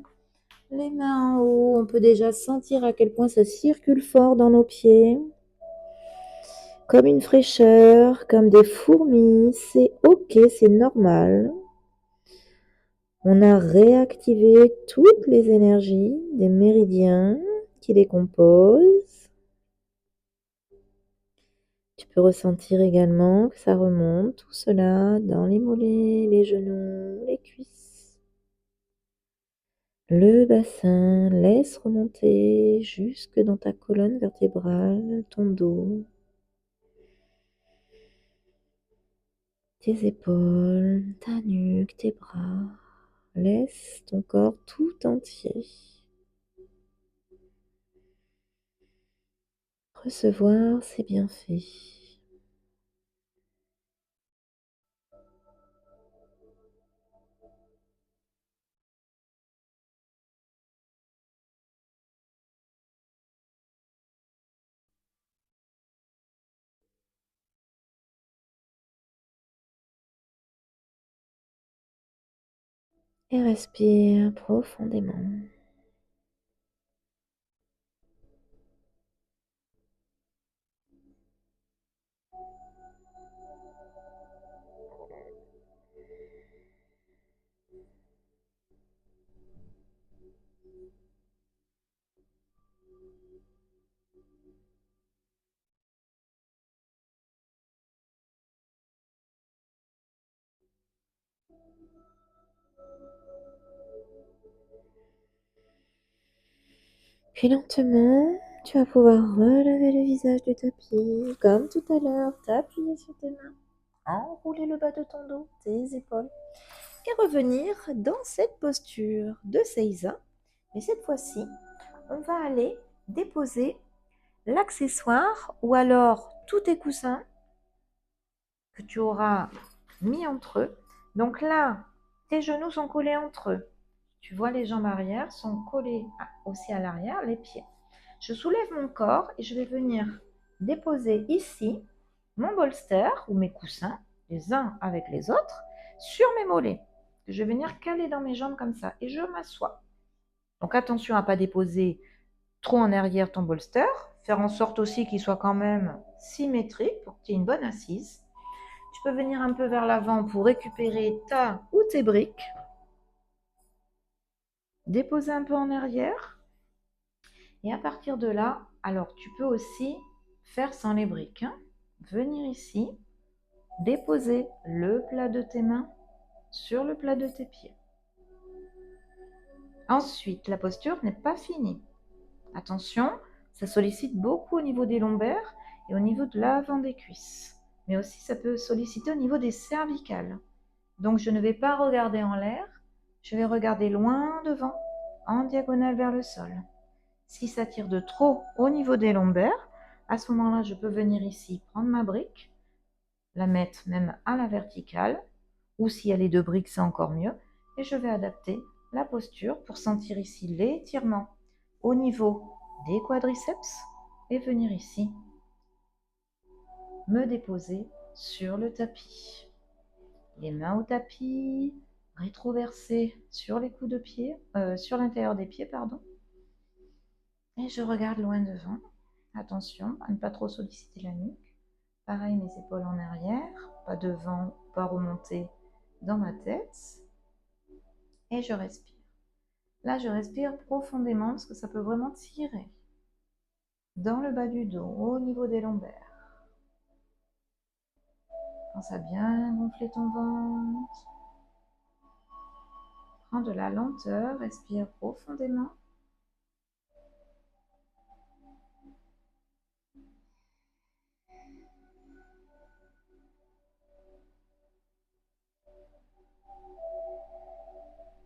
les mains en haut. On peut déjà sentir à quel point ça circule fort dans nos pieds. Comme une fraîcheur, comme des fourmis, c'est ok, c'est normal. On a réactivé toutes les énergies des méridiens qui les composent. Tu peux ressentir également que ça remonte, tout cela, dans les mollets, les genoux, les cuisses. Le bassin, laisse remonter jusque dans ta colonne vertébrale, ton dos, tes épaules, ta nuque, tes bras. Laisse ton corps tout entier recevoir ses bienfaits. Et respire profondément. Puis lentement, tu vas pouvoir relever le visage du tapis. Comme tout à l'heure, t'appuyer sur tes mains, enrouler le bas de ton dos, tes épaules. Et revenir dans cette posture de Seiza. Mais cette fois-ci, on va aller déposer l'accessoire ou alors tous tes coussins que tu auras mis entre eux. Donc là, tes genoux sont collés entre eux. Tu vois, les jambes arrière sont collées aussi à l'arrière, les pieds. Je soulève mon corps et je vais venir déposer ici mon bolster ou mes coussins, les uns avec les autres, sur mes mollets. Je vais venir caler dans mes jambes comme ça et je m'assois. Donc attention à ne pas déposer trop en arrière ton bolster, faire en sorte aussi qu'il soit quand même symétrique pour que tu aies une bonne assise. Tu peux venir un peu vers l'avant pour récupérer ta ou tes briques. Déposer un peu en arrière. Et à partir de là, alors tu peux aussi faire sans les briques. Venir ici, déposer le plat de tes mains sur le plat de tes pieds. Ensuite, la posture n'est pas finie. Attention, ça sollicite beaucoup au niveau des lombaires et au niveau de l'avant des cuisses. Mais aussi, ça peut solliciter au niveau des cervicales. Donc, je ne vais pas regarder en l'air, je vais regarder loin devant, en diagonale vers le sol. Si ça tire de trop au niveau des lombaires, à ce moment-là, je peux venir ici prendre ma brique, la mettre même à la verticale, ou s'il y a les deux briques, c'est encore mieux, et je vais adapter la posture pour sentir ici l'étirement au niveau des quadriceps et venir ici me déposer sur le tapis. Les mains au tapis, rétroversé sur les coups de pied, sur l'intérieur des pieds, pardon. Et je regarde loin devant. Attention à ne pas trop solliciter la nuque. Pareil, mes épaules en arrière, pas devant, pas remonter dans ma tête. Et je respire. Là, je respire profondément parce que ça peut vraiment tirer dans le bas du dos, au niveau des lombaires. Pense à bien gonfler ton ventre. Prends de la lenteur, respire profondément.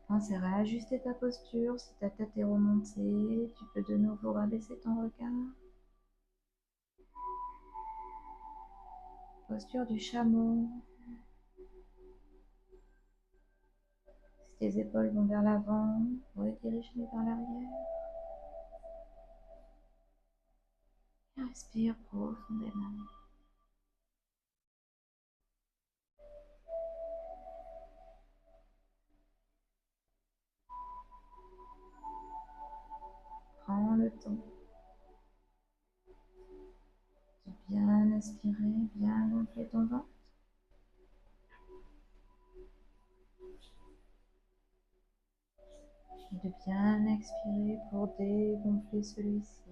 Pense à réajuster ta posture. Si ta tête est remontée, tu peux de nouveau rabaisser ton regard. Posture du chameau. Si tes épaules vont vers l'avant, redirige-les vers l'arrière. Et respire profondément. Prends le temps de bien inspirer, bien gonfler ton ventre. Et de bien expirer pour dégonfler celui-ci.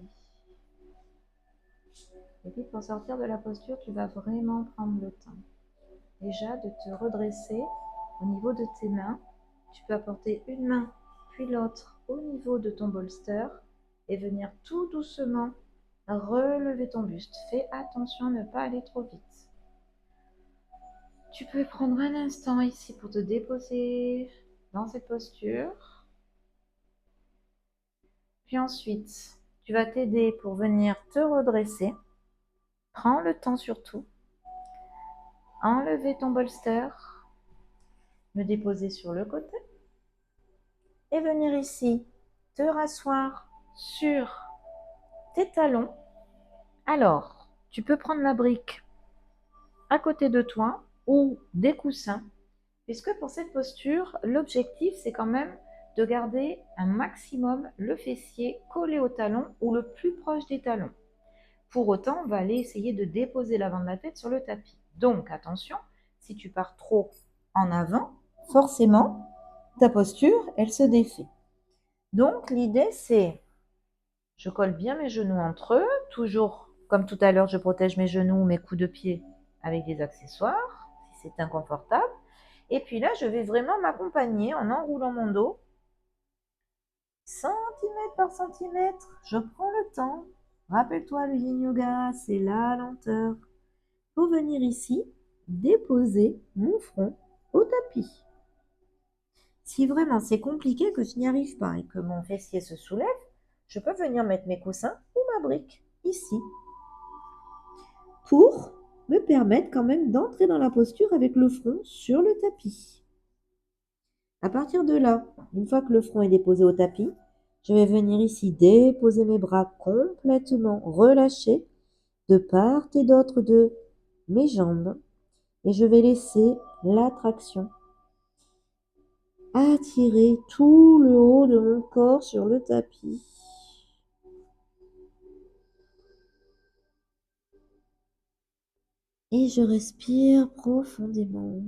Et puis pour sortir de la posture, tu vas vraiment prendre le temps. Déjà de te redresser au niveau de tes mains. Tu peux apporter une main puis l'autre au niveau de ton bolster et venir tout doucement relever ton buste. Fais attention à ne pas aller trop vite. Tu peux prendre un instant ici pour te déposer dans cette posture. Puis ensuite, tu vas t'aider pour venir te redresser. Prends le temps surtout. Enlever ton bolster. Le déposer sur le côté. Et venir ici te rasseoir sur tes talons. Alors, tu peux prendre la brique à côté de toi ou des coussins, puisque pour cette posture, l'objectif, c'est quand même de garder un maximum le fessier collé au talon ou le plus proche des talons. Pour autant, on va aller essayer de déposer l'avant de la tête sur le tapis. Donc, attention, si tu pars trop en avant, forcément, ta posture, elle se défait. Donc, l'idée, c'est, je colle bien mes genoux entre eux, toujours comme tout à l'heure, je protège mes genoux, mes coups de pied avec des accessoires, si c'est inconfortable. Et puis là, je vais vraiment m'accompagner en enroulant mon dos, centimètre par centimètre. Je prends le temps. Rappelle-toi, le yin yoga, c'est la lenteur. Pour venir ici, déposer mon front au tapis. Si vraiment c'est compliqué, que je n'y arrive pas et que mon fessier se soulève, je peux venir mettre mes coussins ou ma brique ici pour me permettre quand même d'entrer dans la posture avec le front sur le tapis. À partir de là, une fois que le front est déposé au tapis, je vais venir ici déposer mes bras complètement relâchés de part et d'autre de mes jambes et je vais laisser l'attraction attirer tout le haut de mon corps sur le tapis. Et je respire profondément.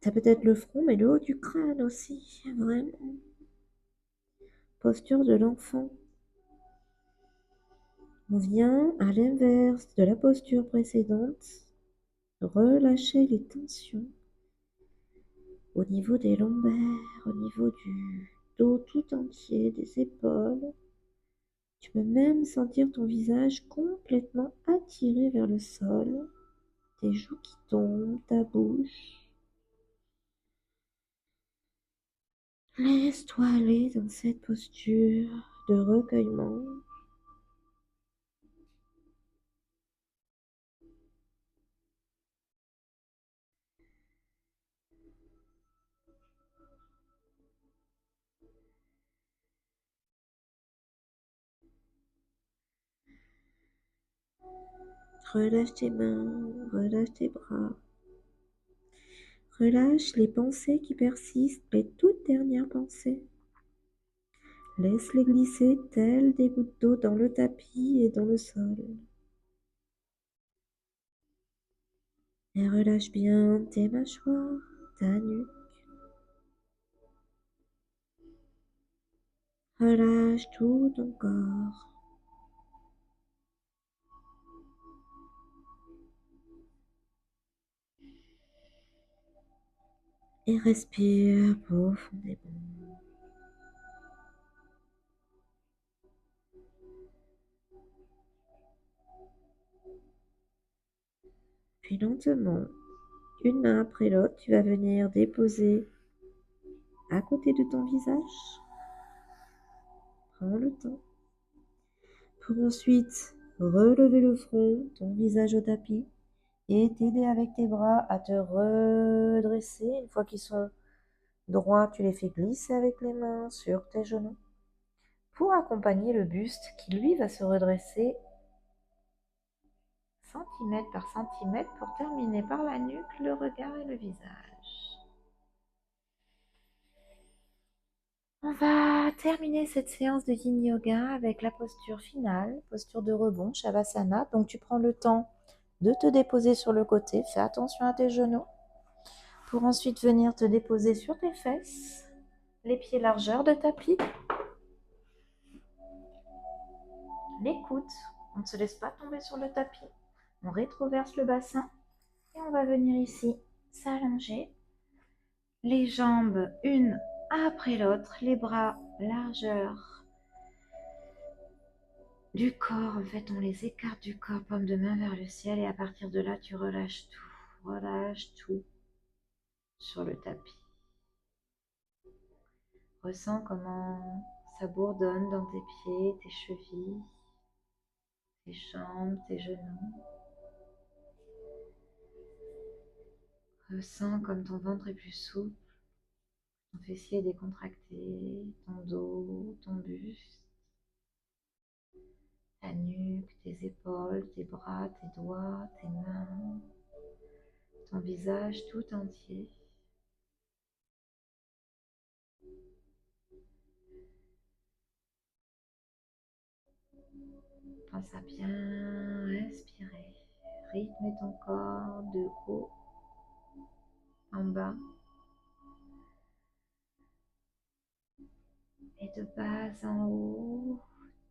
Ça peut être le front, mais le haut du crâne aussi, vraiment. Posture de l'enfant. On vient à l'inverse de la posture précédente, relâcher les tensions au niveau des lombaires, au niveau du dos tout entier, des épaules. Tu peux même sentir ton visage complètement attiré vers le sol, tes joues qui tombent, ta bouche. Laisse-toi aller dans cette posture de recueillement. Relâche tes mains, relâche tes bras. Relâche les pensées qui persistent, les toutes dernières pensées. Laisse-les glisser telles des gouttes d'eau dans le tapis et dans le sol. Et relâche bien tes mâchoires, ta nuque. Relâche tout ton corps. Et respire profondément. Puis lentement, une main après l'autre, tu vas venir déposer à côté de ton visage. Prends le temps. Pour ensuite relever le front, ton visage au tapis, et t'aider avec tes bras à te redresser. Une fois qu'ils sont droits, tu les fais glisser avec les mains sur tes genoux pour accompagner le buste qui, lui, va se redresser centimètre par centimètre pour terminer par la nuque, le regard et le visage. On va terminer cette séance de Yin Yoga avec la posture finale, posture de rebond, Shavasana. Donc tu prends le temps de te déposer sur le côté, fais attention à tes genoux, pour ensuite venir te déposer sur tes fesses, les pieds largeur de tapis, les coudes, on ne se laisse pas tomber sur le tapis, on rétroverse le bassin et on va venir ici s'allonger, les jambes une après l'autre, les bras largeur du corps. En fait, on les écarte du corps, paume de main vers le ciel, et à partir de là, tu relâches tout sur le tapis. Ressens comment ça bourdonne dans tes pieds, tes chevilles, tes jambes, tes genoux. Ressens comme ton ventre est plus souple, ton fessier est décontracté, ton dos, ton buste, ta nuque, tes épaules, tes bras, tes doigts, tes mains, ton visage tout entier. Pense à bien respirer, rythmer ton corps de haut en bas et de bas en haut,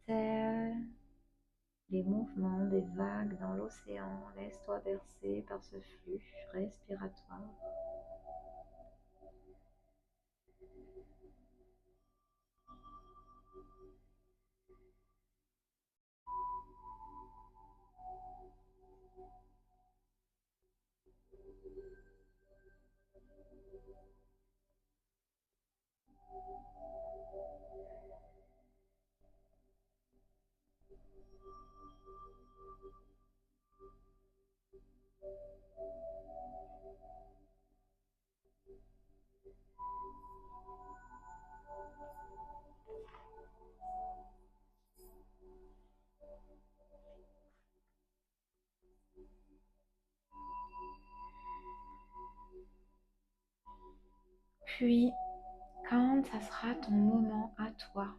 tel les mouvements des vagues dans l'océan. Laisse-toi bercer par ce flux respiratoire. Puis, quand ça sera ton moment à toi,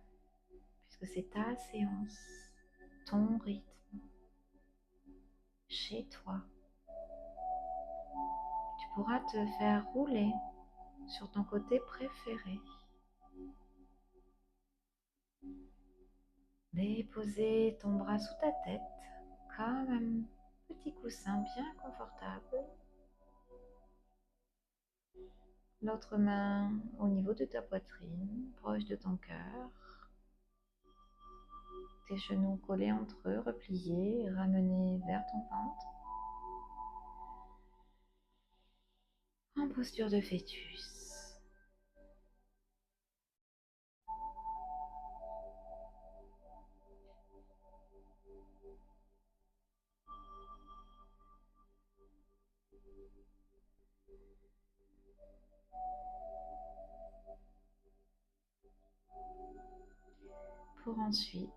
puisque c'est ta séance, ton rythme, chez toi, tu pourras te faire rouler sur ton côté préféré. Déposer ton bras sous ta tête comme un petit coussin bien confortable. L'autre main au niveau de ta poitrine, proche de ton cœur. Tes genoux collés entre eux, repliés et ramenés vers ton ventre. En posture de fœtus. Pour ensuite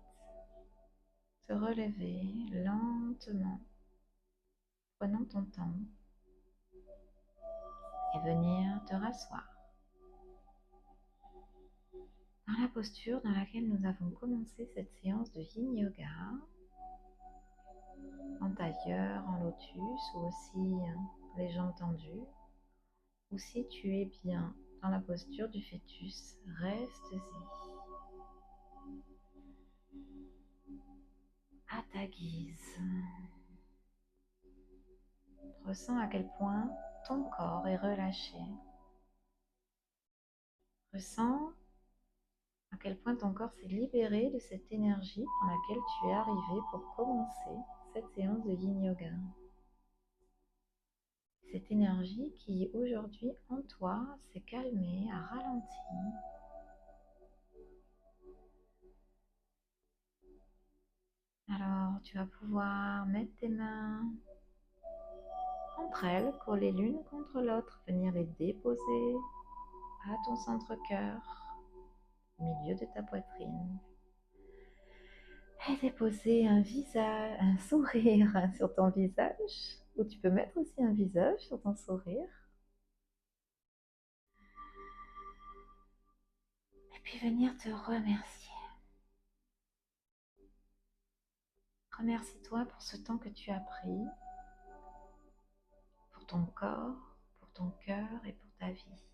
te relever lentement, prenant ton temps, et venir te rasseoir dans la posture dans laquelle nous avons commencé cette séance de Yin Yoga, en tailleur, en lotus ou aussi les jambes tendues, ou si tu es bien dans la posture du fœtus, reste-y à ta guise. Ressens à quel point ton corps est relâché. Ressens à quel point ton corps s'est libéré de cette énergie dans laquelle tu es arrivé pour commencer cette séance de Yin Yoga. Cette énergie qui aujourd'hui en toi s'est calmée, a ralenti. Alors tu vas pouvoir mettre tes mains entre elles, collées l'une contre l'autre, venir les déposer à ton centre-cœur, au milieu de ta poitrine. Et déposer un sourire sur ton visage, ou tu peux mettre aussi un visage sur ton sourire. Et puis venir te remercier. Remercie-toi pour ce temps que tu as pris, pour ton corps, pour ton cœur et pour ta vie.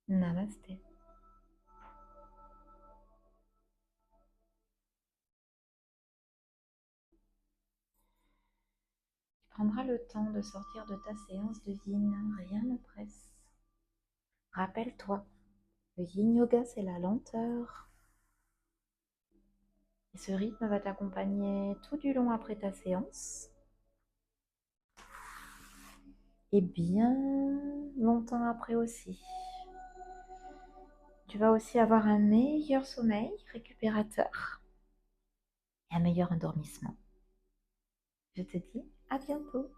Namasté. Tu prendras le temps de sortir de ta séance de yin, rien ne presse. Rappelle-toi, le yin yoga c'est la lenteur. Et ce rythme va t'accompagner tout du long après ta séance. Et bien longtemps après aussi. Tu vas aussi avoir un meilleur sommeil récupérateur et un meilleur endormissement. Je te dis à bientôt.